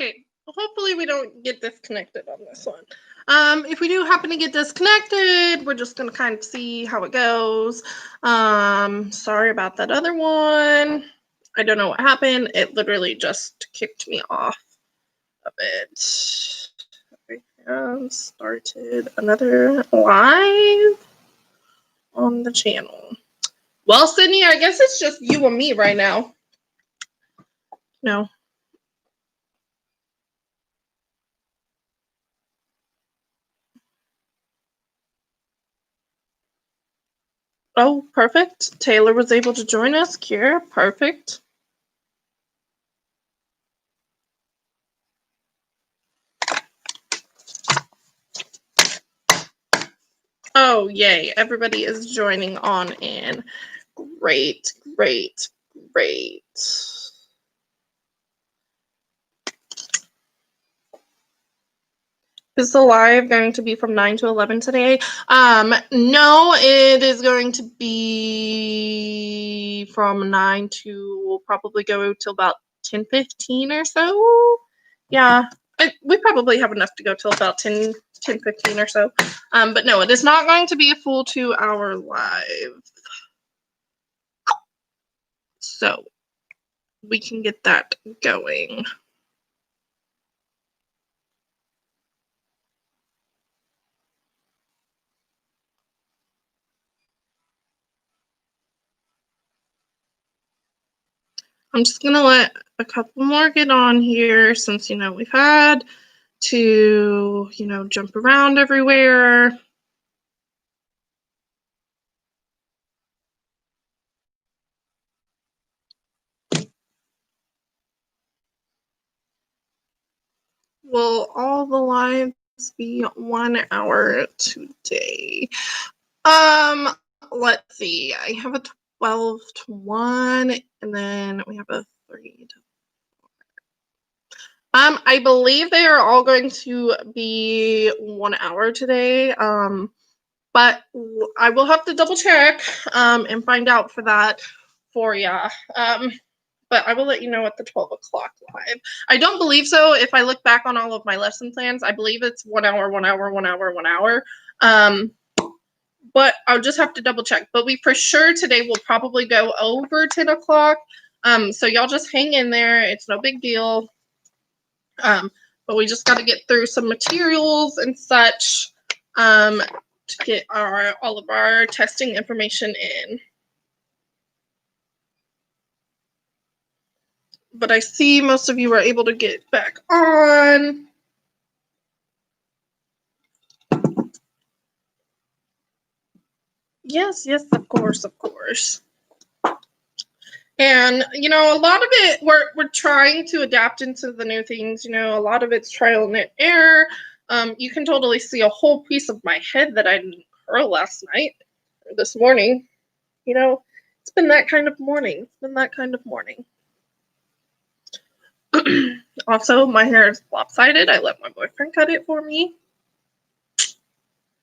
Okay, hopefully we don't get disconnected on this one. If we do happen to get disconnected, we're just gonna kind of see how it goes. Sorry about that other one. I don't know what happened. It literally just kicked me off of it. I have started another live on the channel. Well, Sydney, I guess it's just you and me right now. No. Oh, perfect. Taylor was able to join us. Kira, perfect. Oh, yay. Everybody is joining on in. Great, great, great. Is the live going to be from 9 to 11 today? No, it is going to be from 9 to, we'll probably go till about 10:15 or so. Yeah, we probably have enough to go till about 10:15 or so. But no, it is not going to be a full 2-hour live. So we can get that going. I'm just gonna let a couple more get on here since, we've had to, jump around everywhere. Will all the lives be 1 hour today? Let's see. I have a 12 to 1, and then we have a 3 to 4. I believe they are all going to be 1 hour today. But I will have to double check and find out for that for ya. But I will let you know at the 12 o'clock live. I don't believe so. If I look back on all of my lesson plans, I believe it's 1 hour, 1 hour, 1 hour, 1 hour. But I'll just have to double check. But we for sure today will probably go over 10 o'clock. So y'all just hang in there. It's no big deal. But we just got to get through some materials and such to get all of our testing information in. But I see most of you are able to get back on. Yes, of course, of course. And, a lot of it, we're trying to adapt into the new things. A lot of it's trial and error. You can totally see a whole piece of my head that I didn't curl last night or this morning. It's been that kind of morning. Also, my hair is lopsided. I let my boyfriend cut it for me.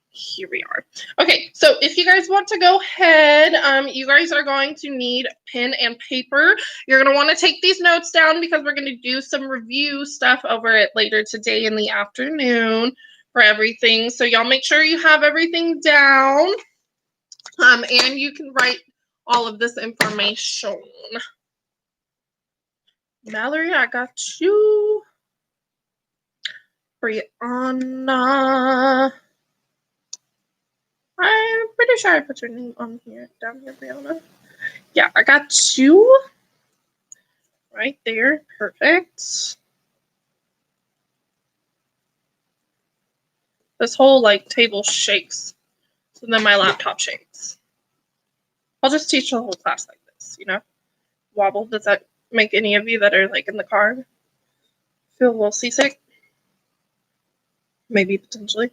Here we are. Okay, so if you guys want to go ahead, you guys are going to need pen and paper. You're going to want to take these notes down because we're going to do some review stuff over it later today in the afternoon for everything. So y'all make sure you have everything down, and you can write all of this information. Mallory, I got you. Brianna. I'm pretty sure I put your name on here, down here, Brianna. Yeah, I got you. Right there, perfect. This whole, table shakes, so then my laptop shakes. I'll just teach the whole class like this, Wobble, does that make any of you that are, in the car feel a little seasick? Maybe, potentially.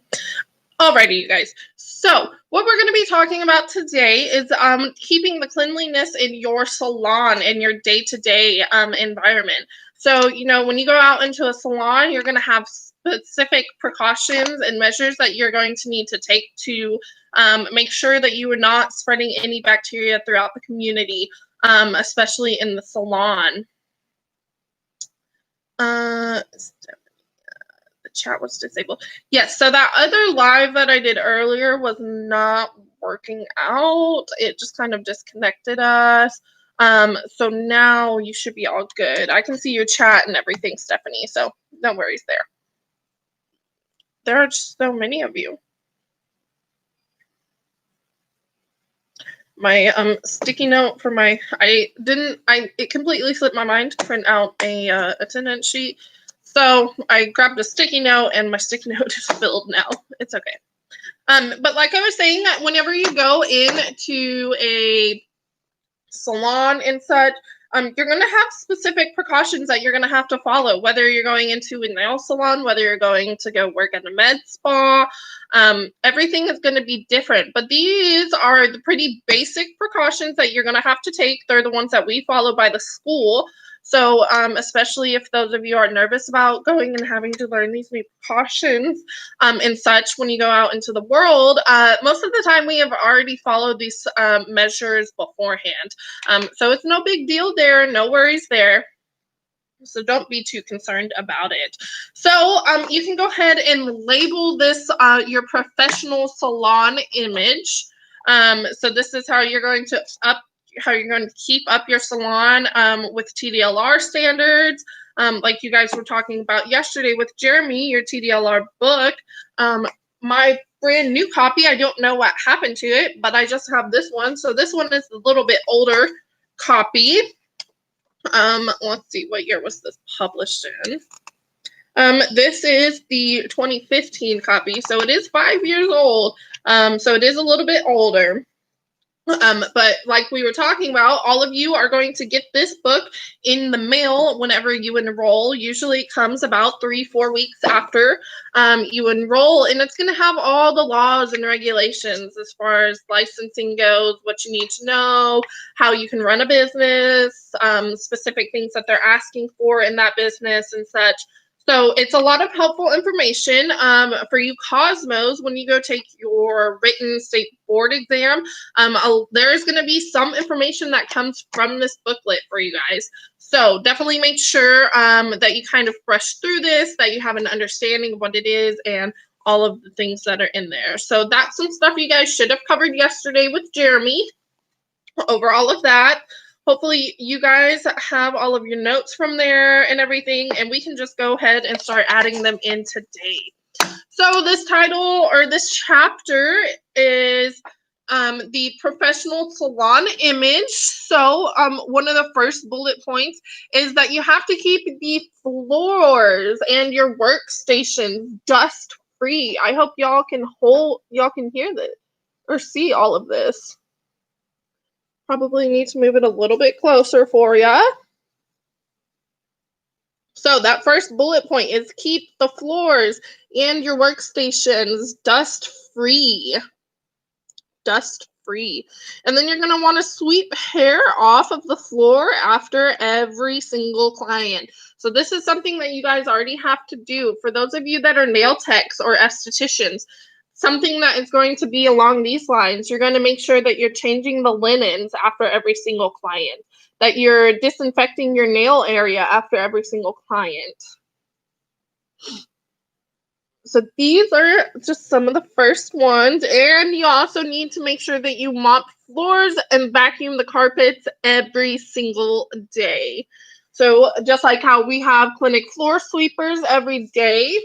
Alrighty, you guys. So what we're going to be talking about today is keeping the cleanliness in your salon, in your day-to-day environment. So, when you go out into a salon, you're going to have specific precautions and measures that you're going to need to take to make sure that you are not spreading any bacteria throughout the community, especially in the salon. The chat was disabled. Yes, so that other live that I did earlier was not working out. It just kind of disconnected us. So now you should be all good. I can see your chat and everything, Stephanie, so no worries there. There are just so many of you. My sticky note for my it completely slipped my mind to print out a attendance sheet. So I grabbed a sticky note and my sticky note is filled now. It's okay. But like I was saying, whenever you go into a salon and such, you're going to have specific precautions that you're going to have to follow, whether you're going into a nail salon, whether you're going to go work at a med spa. Everything is going to be different, but these are the pretty basic precautions that you're going to have to take. They're the ones that we follow by the school. So especially if those of you are nervous about going and having to learn these new precautions and such when you go out into the world, most of the time we have already followed these measures beforehand. So it's no big deal there, no worries there. So don't be too concerned about it. So you can go ahead and label this your professional salon image. So this is how you're going to keep up your salon with TDLR standards. Like you guys were talking about yesterday with Jeremy, your TDLR book. My brand new copy, I don't know what happened to it, but I just have this one. So this one is a little bit older copy. Let's see, what year was this published in? This is the 2015 copy, so it is 5 years old. So it is a little bit older. But like we were talking about, all of you are going to get this book in the mail whenever you enroll. Usually it comes about 3-4 weeks after you enroll, and it's going to have all the laws and regulations as far as licensing goes, what you need to know, how you can run a business, specific things that they're asking for in that business and such. So it's a lot of helpful information for you Cosmos when you go take your written state board exam. There's going to be some information that comes from this booklet for you guys. So definitely make sure that you kind of brush through this, that you have an understanding of what it is and all of the things that are in there. So that's some stuff you guys should have covered yesterday with Jeremy over all of that. Hopefully you guys have all of your notes from there and everything, and we can just go ahead and start adding them in today. So this title or this chapter is the professional salon image. So one of the first bullet points is that you have to keep the floors and your workstations dust free. I hope y'all can hear this or see all of this. Probably need to move it a little bit closer for ya. So that first bullet point is keep the floors and your workstations dust free. Dust free. And then you're going to want to sweep hair off of the floor after every single client. So this is something that you guys already have to do. For those of you that are nail techs or estheticians, something that is going to be along these lines, you're going to make sure that you're changing the linens after every single client, that you're disinfecting your nail area after every single client. So these are just some of the first ones. And you also need to make sure that you mop floors and vacuum the carpets every single day. So just like how we have clinic floor sweepers every day,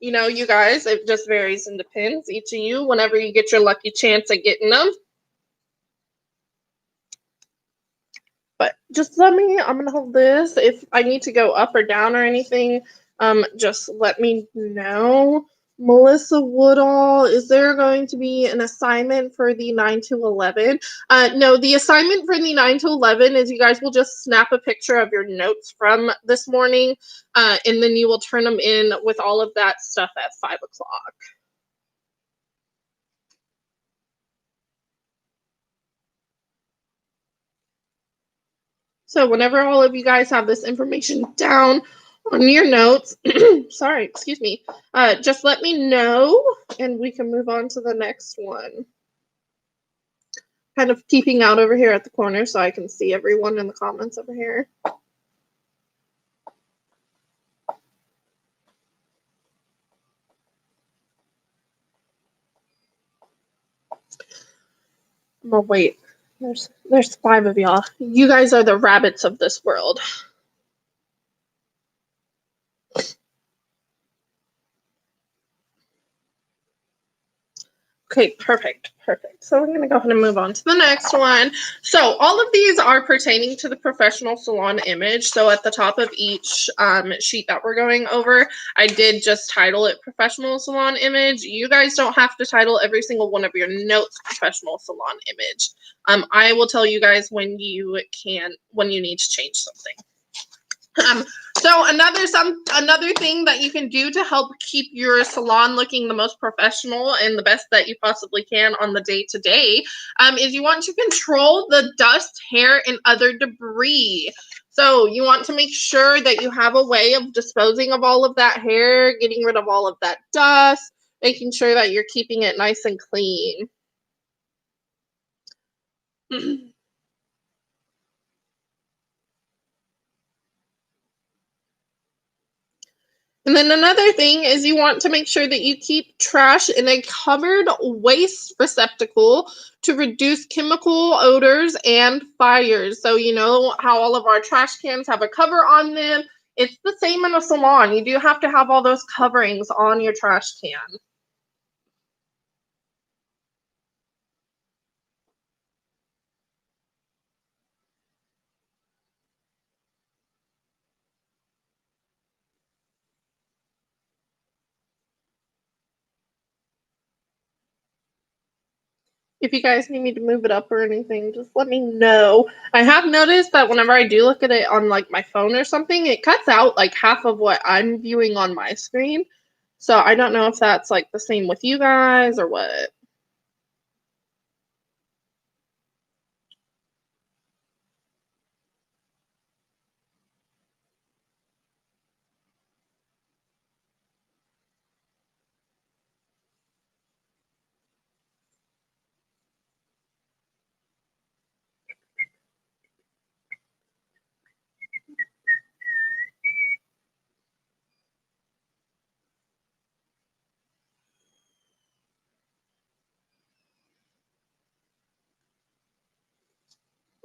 you know, you guys, it just varies and depends, each of you, whenever you get your lucky chance at getting them. But just let me, I'm going to hold this. If I need to go up or down or anything, just let me know. Melissa Woodall, is there going to be an assignment for the 9 to 11? No, the assignment for the 9 to 11 is you guys will just snap a picture of your notes from this morning, and then you will turn them in with all of that stuff at 5 o'clock. So whenever all of you guys have this information down on your notes, sorry, excuse me, just let me know and we can move on to the next one. Kind of peeping out over here at the corner so I can see everyone in the comments over here. Oh, wait. There's 5 of y'all. You guys are the rabbits of this world. Okay, perfect. So we're going to go ahead and move on to the next one. So all of these are pertaining to the professional salon image. So at the top of each sheet that we're going over, I did just title it professional salon image. You guys don't have to title every single one of your notes professional salon image. I will tell you guys when you need to change something. So another thing that you can do to help keep your salon looking the most professional and the best that you possibly can on the day-to-day is you want to control the dust, hair, and other debris. So you want to make sure that you have a way of disposing of all of that hair, getting rid of all of that dust, making sure that you're keeping it nice and clean. And then another thing is you want to make sure that you keep trash in a covered waste receptacle to reduce chemical odors and fires. So you know how all of our trash cans have a cover on them? It's the same in a salon. You do have to have all those coverings on your trash can. If you guys need me to move it up or anything, just let me know. I have noticed that whenever I do look at it on like my phone or something, it cuts out like half of what I'm viewing on my screen. So I don't know if that's like the same with you guys or what.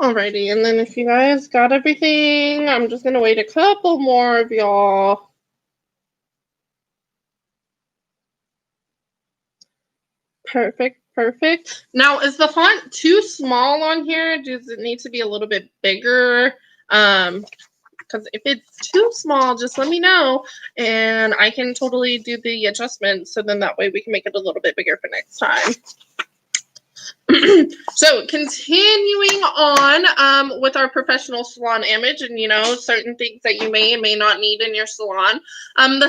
Alrighty, and then if you guys got everything, I'm just gonna wait a couple more of y'all. Perfect. Now, is the font too small on here? Does it need to be a little bit bigger? Because if it's too small, just let me know, and I can totally do the adjustment, so then that way we can make it a little bit bigger for next time. So continuing on with our professional salon image and, certain things that you may and may not need in your salon. Another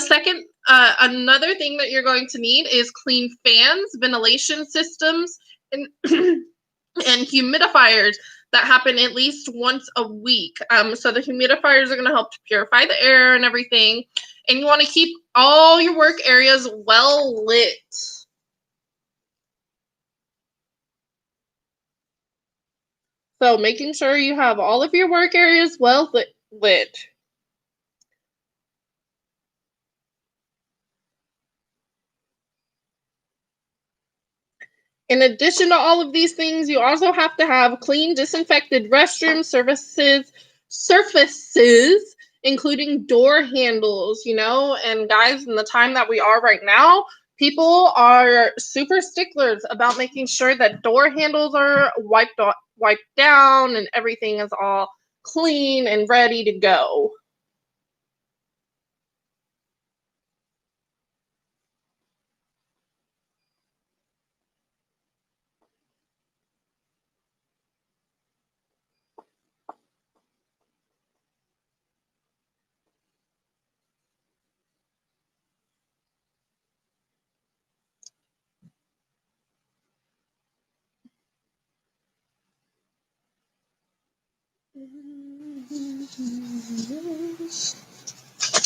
thing that you're going to need is clean fans, ventilation systems, and, and humidifiers that happen at least once a week. So the humidifiers are going to help to purify the air and everything. And you want to keep all your work areas well lit. So making sure you have all of your work areas well lit. In addition to all of these things, you also have to have clean, disinfected restroom surfaces, including door handles, and guys, in the time that we are right now, people are super sticklers about making sure that door handles are wiped down and everything is all clean and ready to go.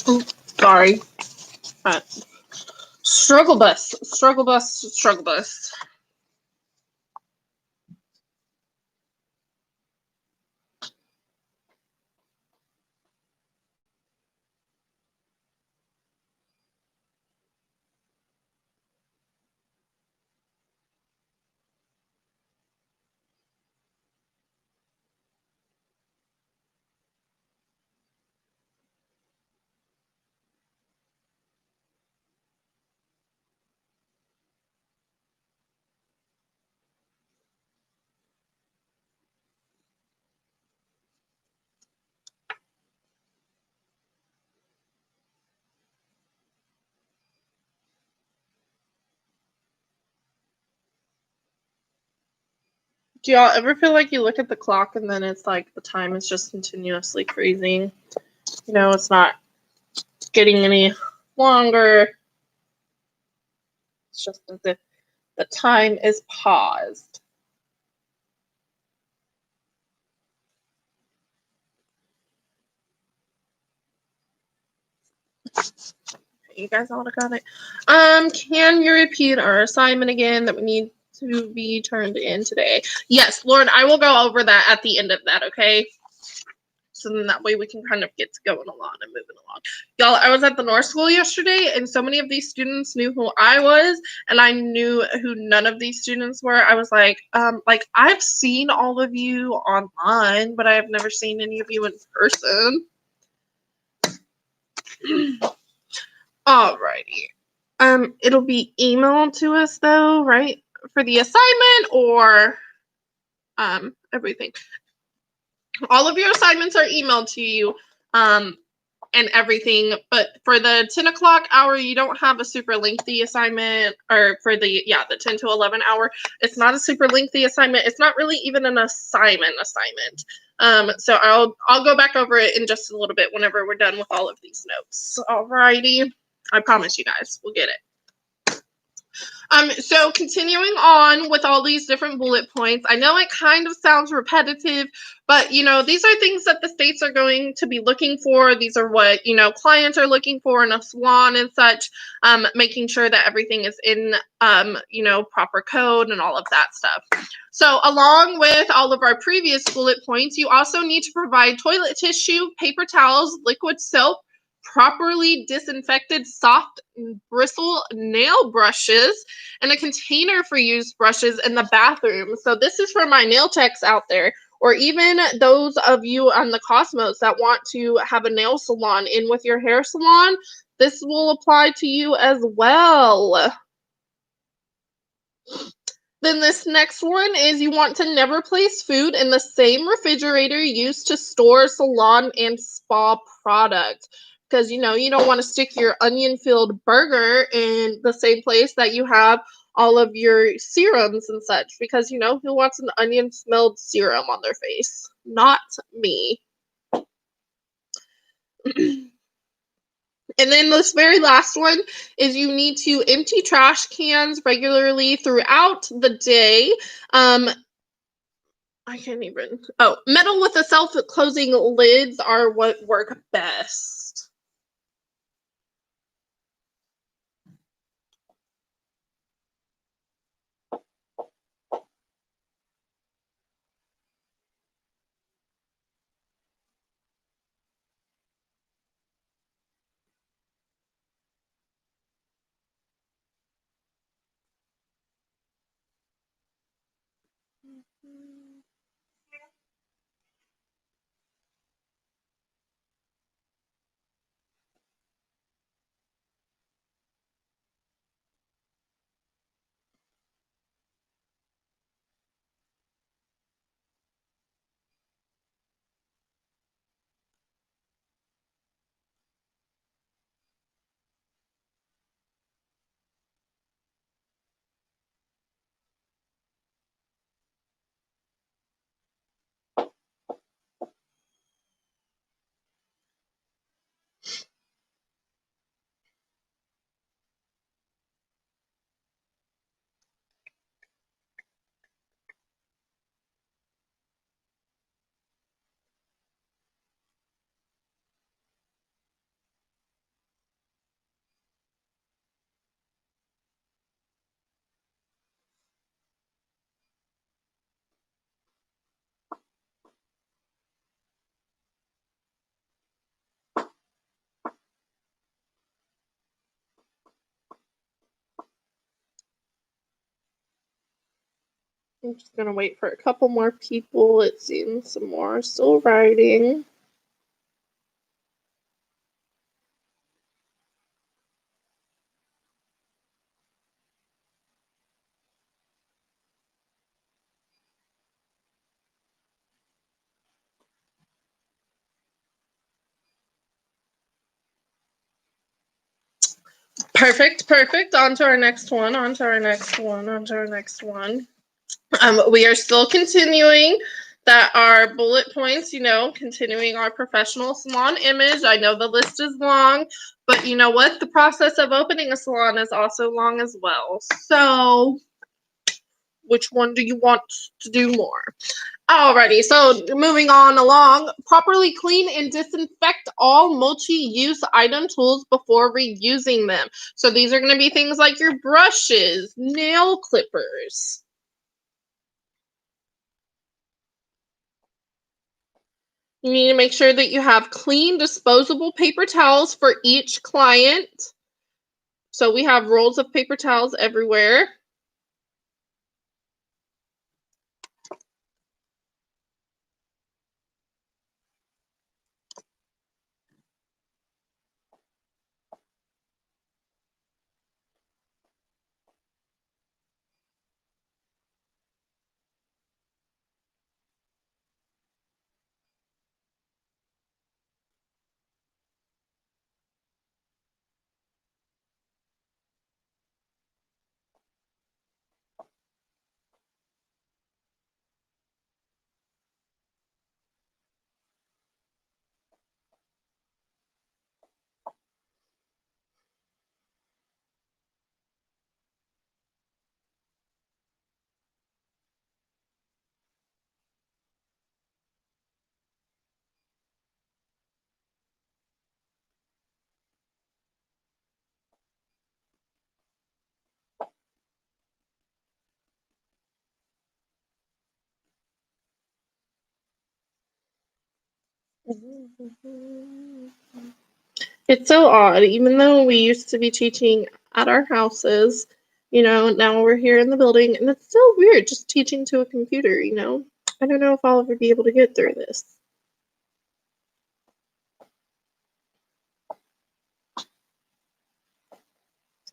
Oh, sorry. Struggle bus. Do y'all ever feel like you look at the clock and then it's like the time is just continuously freezing? You know, it's not getting any longer. It's just as if the time is paused. You guys all got it. Can you repeat our assignment again that we need to be turned in today? Yes, Lauren, I will go over that at the end of that, okay? So then that way we can kind of get to going along and moving along. Y'all, I was at the North School yesterday, and so many of these students knew who I was, and I knew who none of these students were. I was like, I've seen all of you online, but I have never seen any of you in person. Alrighty. It'll be emailed to us though, right? For the assignment or everything. All of your assignments are emailed to you. And everything, but for the 10 o'clock hour, you don't have a super lengthy assignment, or for the 10 to 11 hour, it's not a super lengthy assignment. It's not really even an assignment. So I'll go back over it in just a little bit whenever we're done with all of these notes. Alrighty, I promise you guys, we'll get it. So continuing on with all these different bullet points, I know it kind of sounds repetitive, but, you know, these are things that the states are going to be looking for. These are what, you know, clients are looking for in a salon and such, making sure that everything is in, you know, proper code and all of that stuff. So along with all of our previous bullet points, you also need to provide toilet tissue, paper towels, liquid soap, properly disinfected soft bristle nail brushes, and a container for used brushes in the bathroom. So this is for my nail techs out there, or even those of you on the Cosmos that want to have a nail salon in with your hair salon. This will apply to you as well. Then this next one is you want to never place food in the same refrigerator used to store salon and spa products. Because, you know, you don't want to stick your onion-filled burger in the same place that you have all of your serums and such. Because, you know, who wants an onion-smelled serum on their face? Not me. And then this very last one is you need to empty trash cans regularly throughout the day. I can't even. Oh, metal with the self-closing lids are what work best. I'm just gonna wait for a couple more people. It seems some more are still writing. Perfect. On to our next one. We are still continuing that our bullet points, continuing our professional salon image. I know the list is long, but you know what? The process of opening a salon is also long as well. So which one do you want to do more? Alrighty, so moving on along, properly clean and disinfect all multi-use item tools before reusing them. So these are going to be things like your brushes, nail clippers. You need to make sure that you have clean, disposable paper towels for each client. So we have rolls of paper towels everywhere. It's so odd, even though we used to be teaching at our houses, now we're here in the building, and it's still weird just teaching to a computer. I don't know if I'll ever be able to get through this.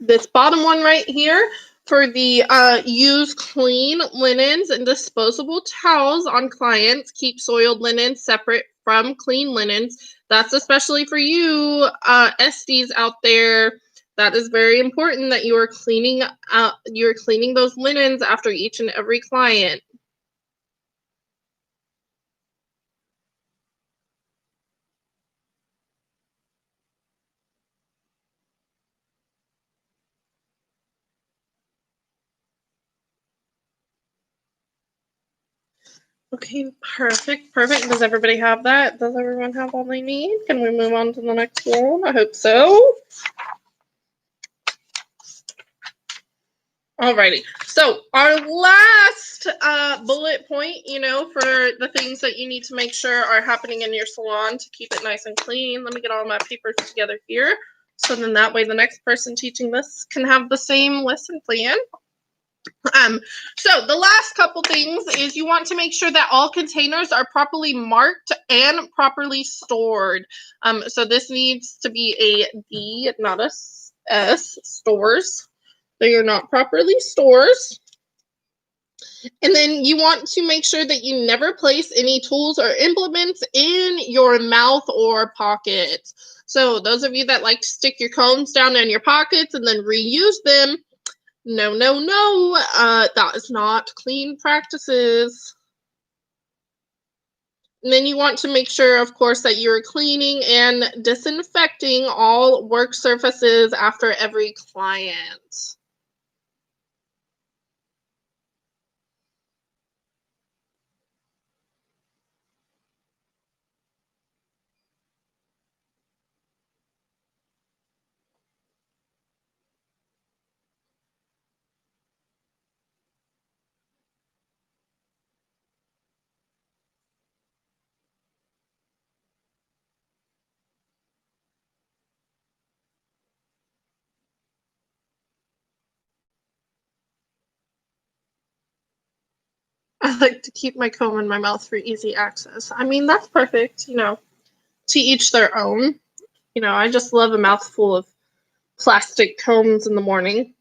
This bottom one right here for the use clean linens and disposable towels on clients. Keep soiled linens separate from clean linens. That's especially for you SDs out there. That is very important that you are cleaning those linens after each and every client. Okay, perfect. Does everybody have that? Does everyone have all they need? Can we move on to the next one? I hope so. Alrighty, so our last bullet point, for the things that you need to make sure are happening in your salon to keep it nice and clean. Let me get all my papers together here, so then that way the next person teaching this can have the same lesson plan. So the last couple things is you want to make sure that all containers are properly marked and properly stored. So this needs to be a D, not a S, stores. They are not properly stores. And then you want to make sure that you never place any tools or implements in your mouth or pockets. So those of you that like to stick your combs down in your pockets and then reuse them, no, that is not clean practices. And then you want to make sure, of course, that you're cleaning and disinfecting all work surfaces after every client. I like to keep my comb in my mouth for easy access. I mean, that's perfect, to each their own. I just love a mouthful of plastic combs in the morning.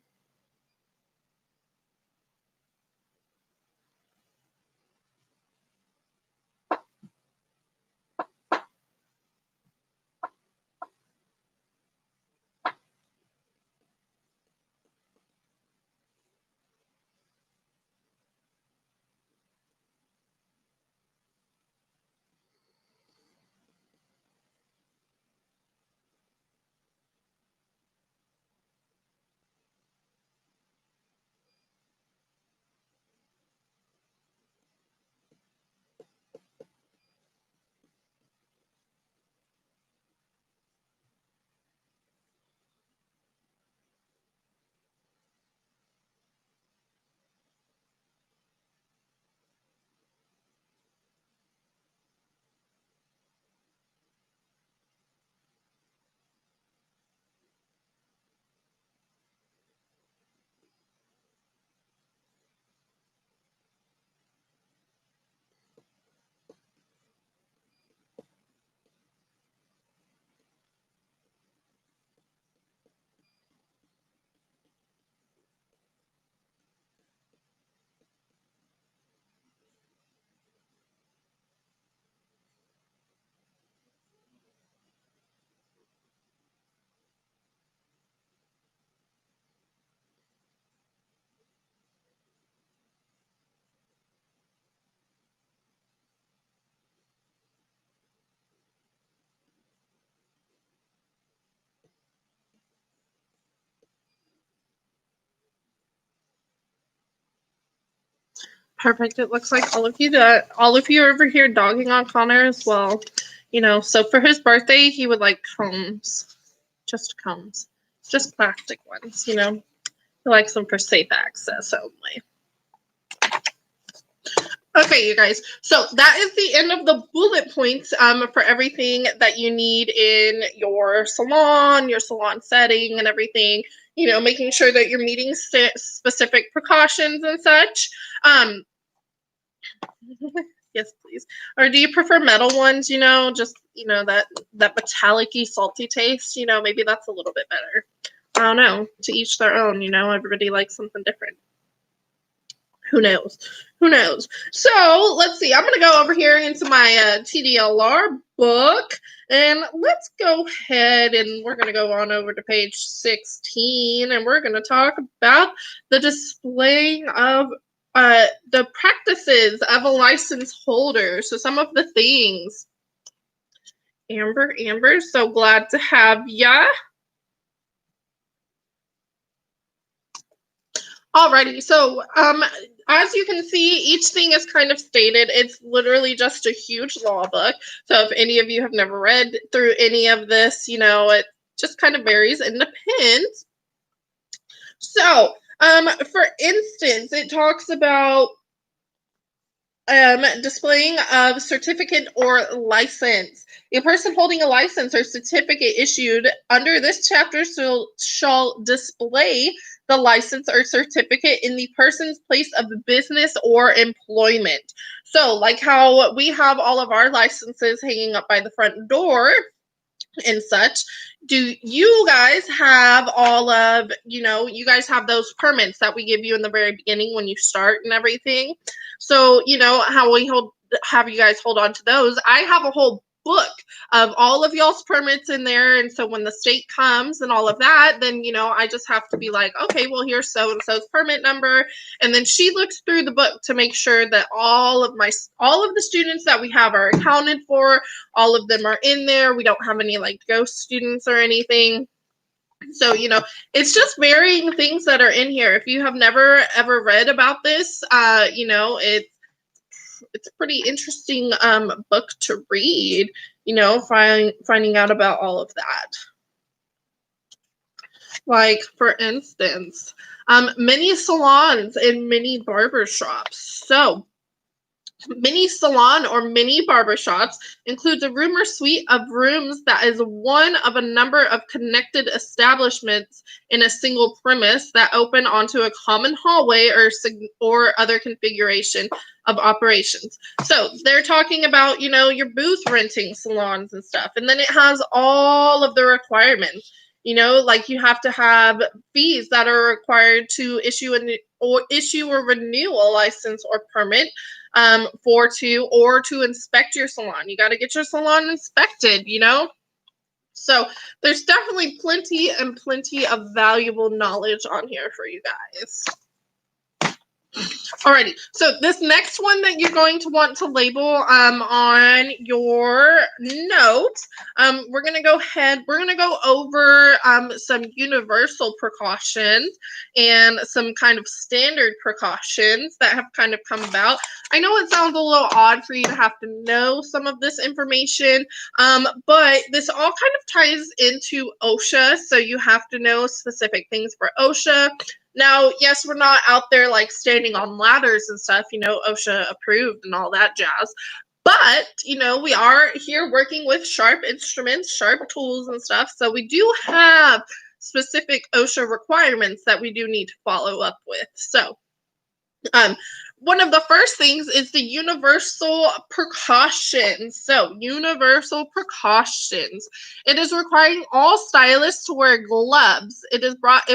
Perfect. It looks like all of you are over here dogging on Connor as well. You know, so for his birthday, he would like combs. Just combs. Just plastic ones, you know. He likes them for safe access only. Okay, you guys. So that is the end of the bullet points for everything that you need in your salon setting and everything. You know, making sure that you're meeting specific precautions and such. Yes, please. Or do you prefer metal ones, you know, just, you know, that metallic-y, salty taste? You know, maybe that's a little bit better. I don't know. To each their own, you know. Everybody likes something different. Who knows? Who knows? So, let's see. I'm going to go over here into my TDLR book. And let's go ahead and we're going to go on over to page 16. And we're going to talk about the displaying of the practices of a license holder. So some of the things. Amber, so glad to have ya. Alrighty, so as you can see, each thing is kind of stated. It's literally just a huge law book. So if any of you have never read through any of this, you know, it just kind of varies and depends. So, for instance, it talks about displaying of certificate or license. A person holding a license or certificate issued under this chapter shall display the license or certificate in the person's place of business or employment. So, like how we have all of our licenses hanging up by the front door and such, do you guys have all of, you know, you guys have those permits that we give you in the very beginning when you start and everything? So, you know, how we have you guys hold on to those. I have a whole book of all of y'all's permits in there, and so when the state comes and all of that, then, you know, I just have to be like, okay, well, here's so and so's permit number, and then she looks through the book to make sure that all of the students that we have are accounted for. All of them are in there. We don't have any like ghost students or anything. So, you know, it's just varying things that are in here. If you have never ever read about this, you know, it's a pretty interesting book to read, you know, finding out about all of that. Like, for instance, many salons and many barber shops. So, mini salon or mini barbershops includes a room or suite of rooms that is one of a number of connected establishments in a single premise that open onto a common hallway or other configuration of operations. So they're talking about, you know, your booth renting salons and stuff. And then it has all of the requirements. You know, like you have to have fees that are required to issue or renew a license or permit to inspect your salon. You got to get your salon inspected, you know? So there's definitely plenty of valuable knowledge on here for you guys. Alrighty, so this next one that you're going to want to label on your notes, we're going to go over some universal precautions and some kind of standard precautions that have kind of come about. I know it sounds a little odd for you to have to know some of this information, but this all kind of ties into OSHA, so you have to know specific things for OSHA. Now, yes, we're not out there like standing on ladders and stuff, you know, OSHA approved and all that jazz. But, you know, we are here working with sharp instruments, sharp tools and stuff. So we do have specific OSHA requirements that we do need to follow up with. So, one of the first things is the universal precautions. So, universal precautions. It is requiring all stylists to wear gloves. It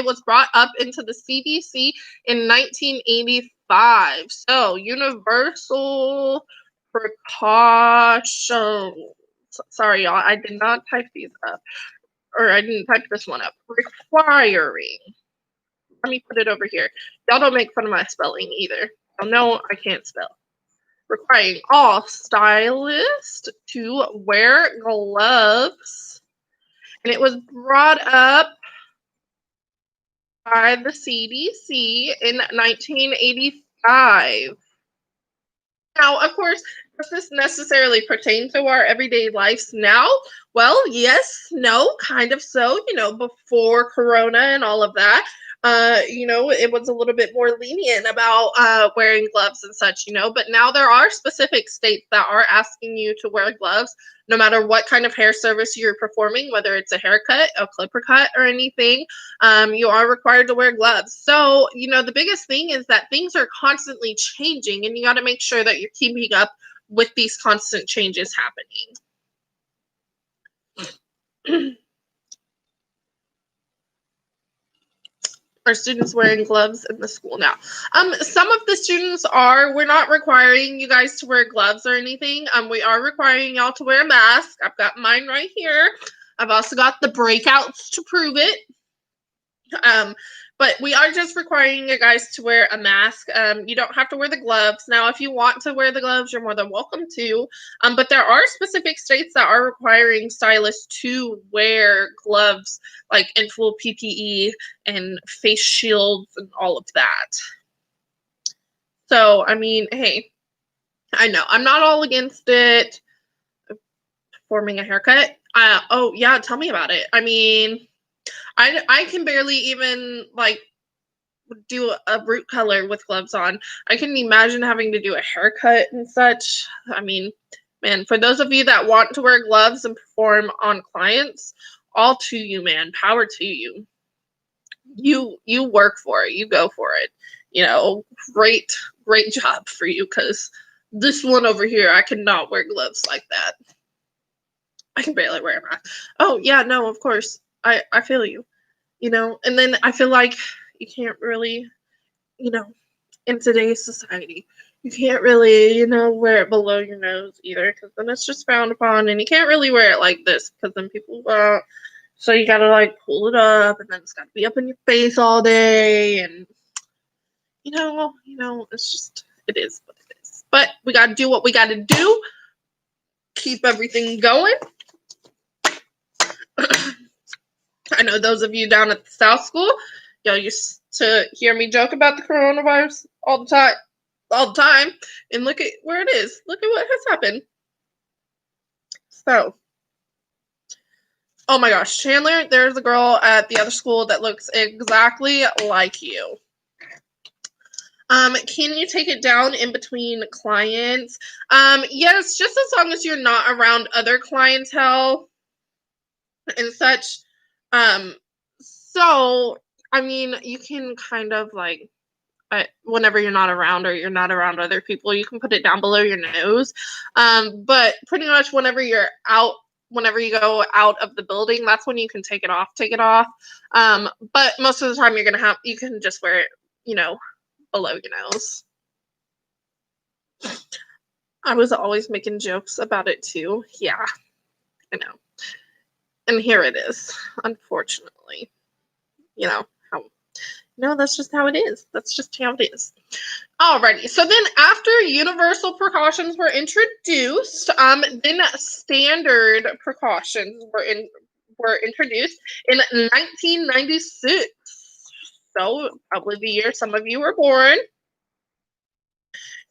was brought up into the CDC in 1985. So, universal precautions. Sorry, y'all. I did not type these up. Or I didn't type this one up. Requiring. Let me put it over here. Y'all don't make fun of my spelling either. No, I can't spell. Requiring all stylists to wear gloves. And it was brought up by the CDC in 1985. Now, of course, does this necessarily pertain to our everyday lives now? Well, yes, no, kind of so. Before Corona and all of that, it was a little bit more lenient about wearing gloves and such, but now there are specific states that are asking you to wear gloves no matter what kind of hair service you're performing, whether it's a haircut, a clipper cut, or anything. You are required to wear gloves. So, the biggest thing is that things are constantly changing, and you got to make sure that you're keeping up with these constant changes happening. Are students wearing gloves in the school now? Some of the students are. We're not requiring you guys to wear gloves or anything. We are requiring y'all to wear a mask. I've got mine right here. I've also got the breakouts to prove it. But we are just requiring you guys to wear a mask. You don't have to wear the gloves. Now, if you want to wear the gloves, you're more than welcome to. But there are specific states that are requiring stylists to wear gloves, like in full PPE and face shields and all of that. So, I mean, hey, I know I'm not all against it. Forming a haircut. Oh, yeah, tell me about it. I mean, I can barely even do a root color with gloves on. I can imagine having to do a haircut and such. I mean, man, for those of you that want to wear gloves and perform on clients, all to you, man. Power to you. You work for it. You go for it. Great job for you, because this one over here, I cannot wear gloves like that. I can barely wear a mask. Oh, yeah, no, of course. I feel you. And then I feel like you can't really, in today's society, you can't really, wear it below your nose either, because then it's just frowned upon, and you can't really wear it like this, because then people won't. So you gotta pull it up, and then it's gotta be up in your face all day, and it's just, it is what it is. But we gotta do what we gotta do. Keep everything going. I know those of you down at the South School, y'all used to hear me joke about the coronavirus all the time, and look at where it is. Look at what has happened. So, oh my gosh, Chandler, there's a girl at the other school that looks exactly like you. Can you take it down in between clients? Yes, just as long as you're not around other clientele and such. So, I mean, you can kind of whenever you're not around or you're not around other people, you can put it down below your nose. But pretty much whenever you go out of the building, that's when you can take it off. But most of the time you can just wear it, below your nose. I was always making jokes about it too. Yeah, I know. And here it is, unfortunately. That's just how it is. That's just how it is. Alrighty. So then after universal precautions were introduced, then standard precautions were introduced in 1996. So probably the year some of you were born.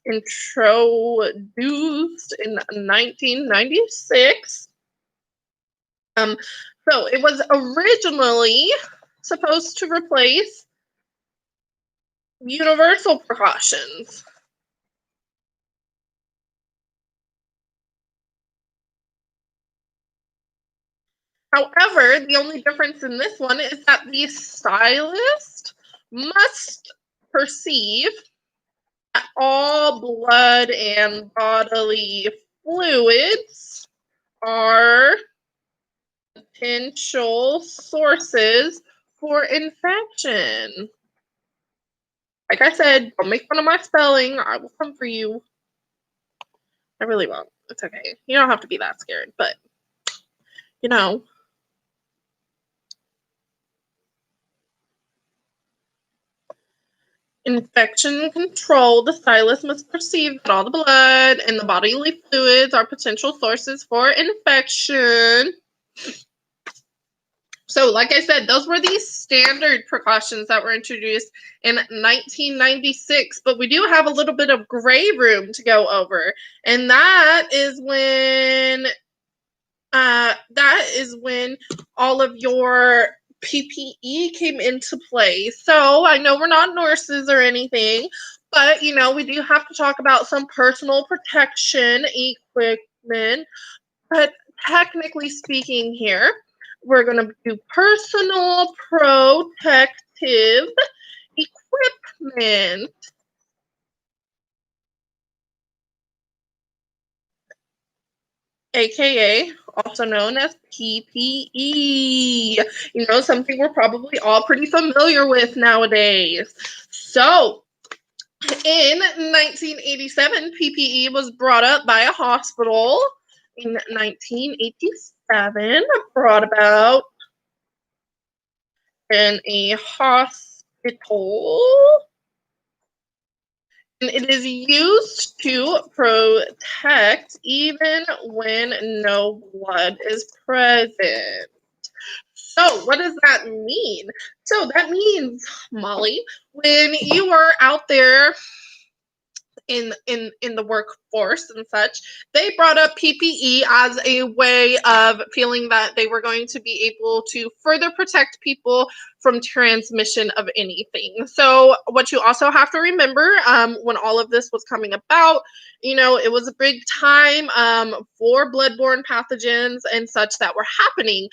Introduced in 1996. So it was originally supposed to replace universal precautions. However, the only difference in this one is that the stylist must perceive that all blood and bodily fluids are potential sources for infection. Like I said, don't make fun of my spelling. I will come for you. I really won't. It's okay. You don't have to be that scared, but infection control, the stylist must perceive that all the blood and the bodily fluids are potential sources for infection. So, like I said, those were the standard precautions that were introduced in 1996, but we do have a little bit of gray room to go over, and that is when all of your PPE came into play. So, I know we're not nurses or anything, but we do have to talk about some personal protection equipment. But technically speaking here, we're going to do personal protective equipment, aka also known as PPE. Something we're probably all pretty familiar with nowadays. So, in 1987, PPE was brought up by a hospital. In 1987, brought about in a hospital. And it is used to protect even when no blood is present. So, what does that mean? So, that means, Molly, when you are out there in the workforce and such, they brought up PPE as a way of feeling that they were going to be able to further protect people from transmission of anything. So what you also have to remember, when all of this was coming about, it was a big time for bloodborne pathogens and such that were happening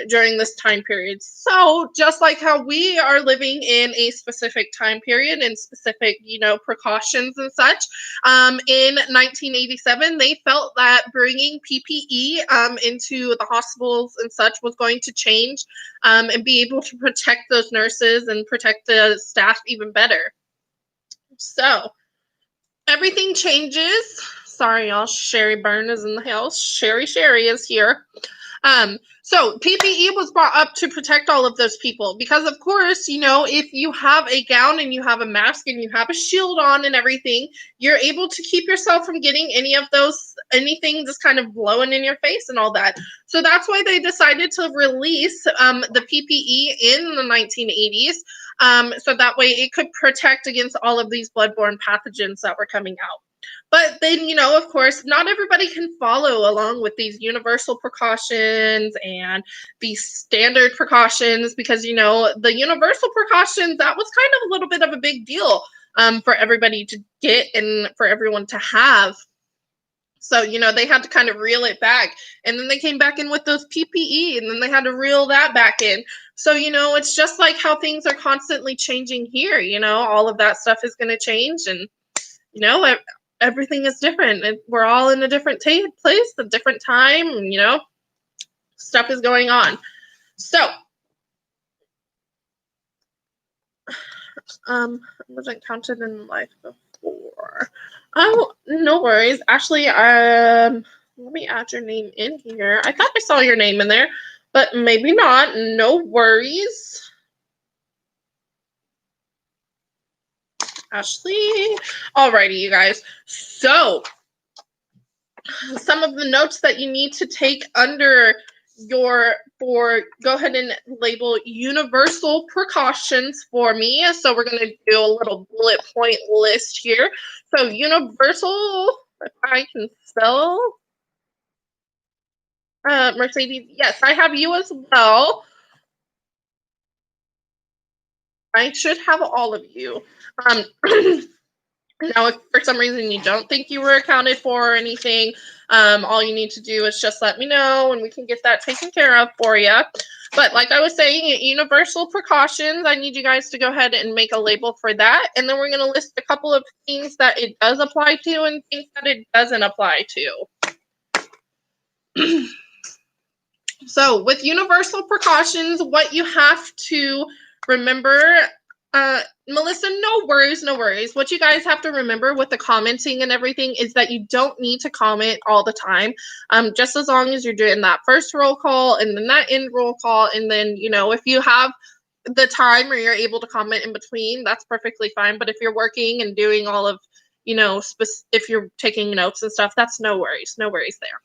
during this time period. So just like how we are living in a specific time period and specific, precautions and such, in 1987, they felt that bringing PPE into the hospitals and such was going to change and be able to protect those nurses and protect the staff even better. So everything changes. Sorry, y'all. Sherry Byrne is in the house. Sherry is here. So PPE was brought up to protect all of those people because, of course, if you have a gown and you have a mask and you have a shield on and everything, you're able to keep yourself from getting anything just kind of blowing in your face and all that. So that's why they decided to release the PPE in the 1980s. So that way it could protect against all of these bloodborne pathogens that were coming out. But then, of course, not everybody can follow along with these universal precautions and these standard precautions because, the universal precautions, that was kind of a little bit of a big deal for everybody to get and for everyone to have. So, they had to kind of reel it back. And then they came back in with those PPE and then they had to reel that back in. So, it's just like how things are constantly changing here. All of that stuff is going to change and, everything is different. We're all in a different place, a different time, and, stuff is going on. So, wasn't counted in life before. Oh, no worries. Actually, let me add your name in here. I thought I saw your name in there, but maybe not. No worries. Ashley. Alrighty, you guys. So, some of the notes that you need to take under go ahead and label universal precautions for me. So we're going to do a little bullet point list here. So universal, if I can spell, Mercedes, yes, I have you as well. I should have all of you. Now, if for some reason you don't think you were accounted for or anything, all you need to do is just let me know and we can get that taken care of for you. But like I was saying, universal precautions, I need you guys to go ahead and make a label for that. And then we're going to list a couple of things that it does apply to and things that it doesn't apply to. So with universal precautions, what you have to remember, Melissa, no worries. What you guys have to remember with the commenting and everything is that you don't need to comment all the time. Just as long as you're doing that first roll call and then that end roll call. And then, if you have the time or you're able to comment in between, that's perfectly fine. But if you're working and doing all of, if you're taking notes and stuff, that's no worries there.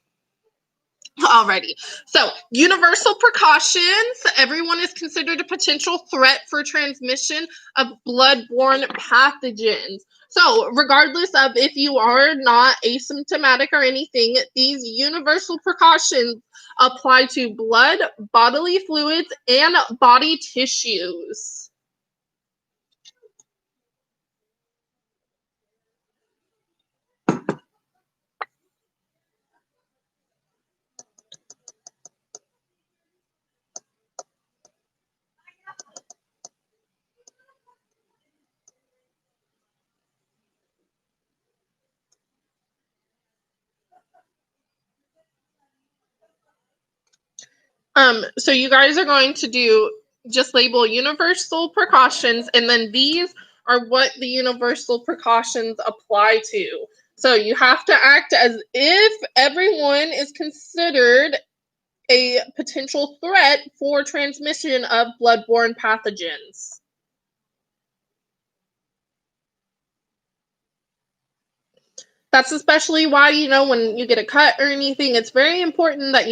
Alrighty. So, universal precautions. Everyone is considered a potential threat for transmission of bloodborne pathogens. So, regardless of if you are not asymptomatic or anything, these universal precautions apply to blood, bodily fluids, and body tissues. So you guys are going to do just label universal precautions, and then these are what the universal precautions apply to. So you have to act as if everyone is considered a potential threat for transmission of bloodborne pathogens. That's especially why, when you get a cut or anything, it's very important that you